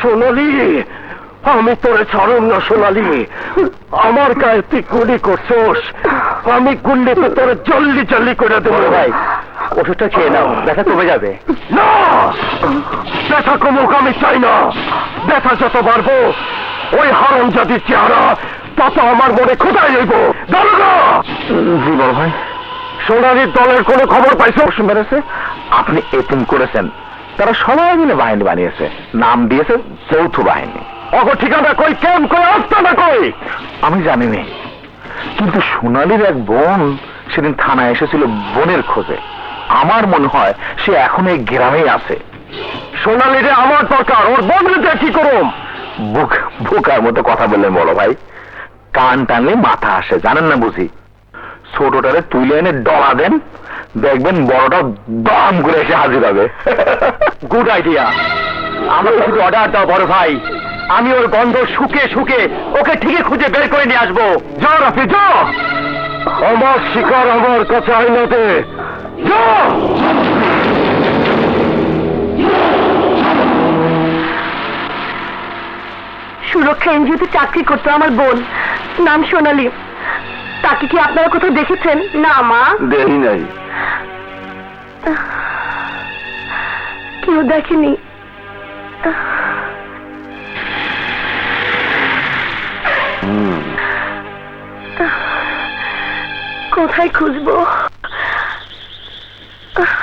সোনালি, আমি তোরে ছাড়ুন না সোনালি। আমার গায়ে তুই গুলি করছোস, আমি গুল্লিতে তোরে জল্লি জল্লি করে দেবো। ভাই ওষুধটা খেয়ে নাও, ব্যথা কমে যাবে। না, ব্যথা কমুক আমি চাই না। ব্যথা যত বাড়বো ওই হারামজাদির চেহারা তত আমার মনে খোদাই রইব। দারোগা! জি বড় ভাই। সোনালির দলের কোনো খবর পাইছো? মেরেছে, আপনি এতিম করেছেন, তারা সবাই মিলে বাহিনী বানিয়েছে, নাম দিয়েছে যৌথ বাহিনী। অগ ঠিকানা কই, ক্যাম্প কই, আস্তানা কই? আমি জানি না, কিন্তু সোনালির এক বোন সেদিন থানায় এসেছিল বোনের খোঁজে। আমার মনে হয় সে এখন এই গ্রামেই আছে। সোনালিরে আমার দরকার, ওর বোনকে কি করুম? বোকার মতো কথা বললেন বড় ভাই, কান টানলে মাথা আসে, জানেন না বুঝি? ছোটটারে তুলে এনে ডলা দেন, দেখবেন বড়টা দাম করে এসে হাজির হবে। Good idea. আমাকে শুধু অর্ডার দাও বড় ভাই, আমি ওর গন্ধ শুকে শুকে ওকে ঠিকই খুঁজে বের করে নিয়ে আসবো। যাও রাফি যাও, আমার শিকার আমার কাছে আইনাতে যাও। সুরক্ষা এনজিওতে চাকরি করতো আমার বোন, নাম সোনালি। তাকে কি আপনারা কোথাও দেখেছেন? না মা, দেখি নাই। কেউ দেখেনি। কোথায় খুঁজবো?